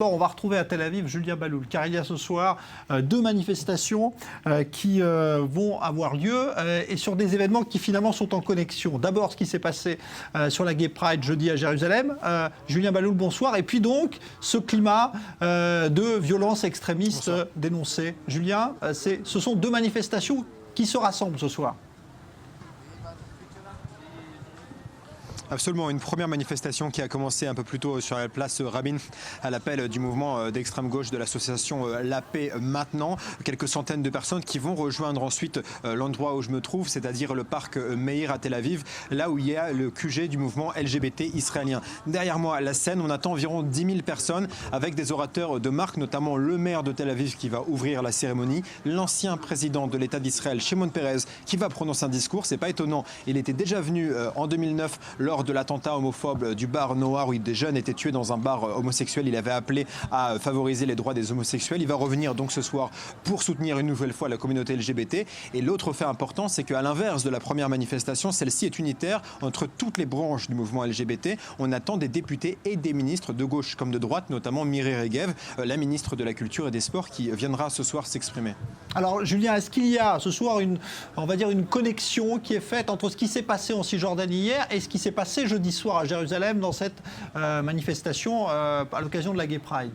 On va retrouver à Tel Aviv Julien Baloul, car il y a ce soir deux manifestations qui vont avoir lieu et sur des événements qui finalement sont en connexion. D'abord, ce qui s'est passé sur la Gay Pride jeudi à Jérusalem. Julien Baloul, bonsoir. Et puis donc, ce climat de violence extrémiste dénoncé. Julien, ce sont deux manifestations qui se rassemblent ce soir. Absolument, une première manifestation qui a commencé un peu plus tôt sur la place Rabin à l'appel du mouvement d'extrême gauche de l'association La Paix Maintenant. Quelques centaines de personnes qui vont rejoindre ensuite l'endroit où je me trouve, c'est-à-dire le parc Meir à Tel Aviv, là où il y a le QG du mouvement LGBT israélien. Derrière moi, à la scène, on attend environ 10 000 personnes avec des orateurs de marque, notamment le maire de Tel Aviv qui va ouvrir la cérémonie, l'ancien président de l'État d'Israël, Shimon Peres, qui va prononcer un discours. C'est pas étonnant, il était déjà venu en 2009 lors de l'attentat homophobe du bar Noir où des jeunes étaient tués dans un bar homosexuel. Il avait appelé à favoriser les droits des homosexuels. Il va revenir donc ce soir pour soutenir une nouvelle fois la communauté LGBT. Et l'autre fait important, c'est qu'à l'inverse de la première manifestation, celle-ci est unitaire entre toutes les branches du mouvement LGBT. On attend des députés et des ministres de gauche comme de droite, notamment Miri Regev, la ministre de la Culture et des Sports, qui viendra ce soir s'exprimer. Alors Julien, est-ce qu'il y a ce soir une connexion qui est faite entre ce qui s'est passé en Cisjordanie hier et ce qui s'est passé jeudi soir à Jérusalem dans cette manifestation à l'occasion de la Gay Pride?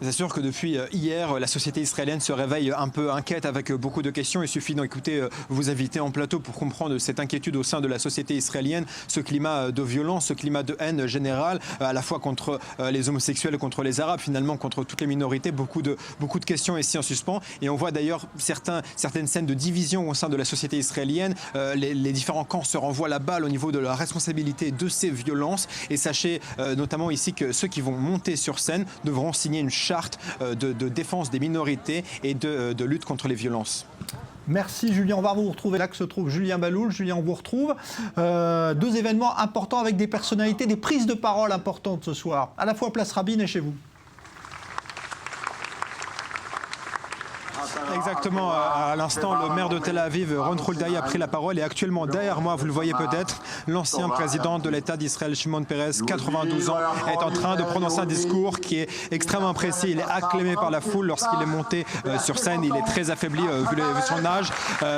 C'est sûr que depuis hier, la société israélienne se réveille un peu inquiète avec beaucoup de questions. Il suffit d'écouter vos invités en plateau pour comprendre cette inquiétude au sein de la société israélienne, ce climat de violence, ce climat de haine générale, à la fois contre les homosexuels, contre les arabes, finalement contre toutes les minorités. Beaucoup de questions ici en suspens. Et on voit d'ailleurs certaines scènes de division au sein de la société israélienne. Les différents camps se renvoient la balle au niveau de la responsabilité de ces violences. Et sachez notamment ici que ceux qui vont monter sur scène devront signer une charte de défense des minorités et de lutte contre les violences. Merci Julien, on va vous retrouver là que se trouve Julien Baloul. Julien, on vous retrouve. Deux événements importants avec des personnalités, des prises de parole importantes ce soir, à la fois Place Rabin et chez vous. Exactement, à l'instant, le maire de Tel Aviv, Ron Huldaï, a pris la parole et actuellement derrière moi, vous le voyez peut-être, l'ancien président de l'État d'Israël, Shimon Peres, 92 ans, est en train de prononcer un discours qui est extrêmement précis. Il est acclamé par la foule lorsqu'il est monté sur scène. Il est très affaibli vu son âge.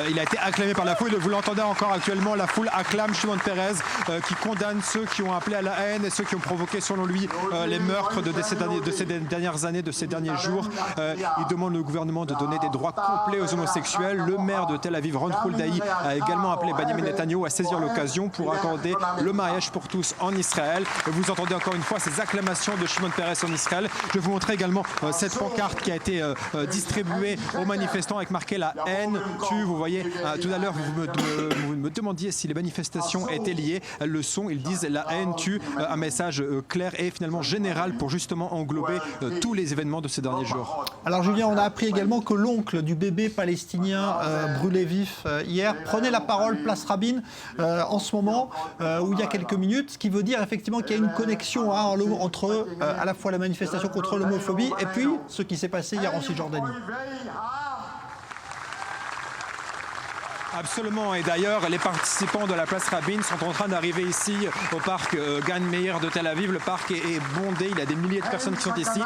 Il a été acclamé par la foule. Vous l'entendez encore actuellement, la foule acclame Shimon Peres qui condamne ceux qui ont appelé à la haine et ceux qui ont provoqué, selon lui, les meurtres de ces dernières années, de ces derniers jours. Il demande au gouvernement de donner des droits complets aux homosexuels. Le maire de Tel Aviv, Ron Huldaï, a également appelé Benjamin Netanyahu à saisir l'occasion pour accorder le mariage pour tous en Israël. Et vous entendez encore une fois ces acclamations de Shimon Peres en Israël. Je vais vous montrer également cette pancarte qui a été distribuée aux manifestants avec marqué la haine tue. Vous voyez, tout à l'heure, vous me demandiez si les manifestations étaient liées. Elles le sont. Ils disent la haine tue. Un message clair et finalement général pour justement englober tous les événements de ces derniers jours. Alors Julien, on a appris également que l'oncle du bébé palestinien brûlé vif hier prenait la parole place Rabin en ce moment, où il y a quelques minutes, ce qui veut dire effectivement qu'il y a une connexion entre à la fois la manifestation contre l'homophobie et puis ce qui s'est passé hier en Cisjordanie. Absolument, et d'ailleurs les participants de la place Rabin sont en train d'arriver ici au parc Gan Meir de Tel Aviv. Le parc est bondé, il y a des milliers de personnes qui sont ici.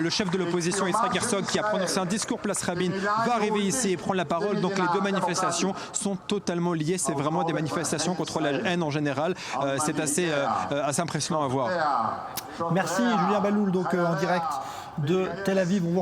Le chef de l'opposition, Yitzhak Herzog, qui a prononcé un discours place Rabin, va arriver ici et prendre la parole. Donc les deux manifestations sont totalement liées, c'est vraiment des manifestations contre la haine en général. C'est assez impressionnant à voir. Merci Julien Baloul, donc en direct de Tel Aviv.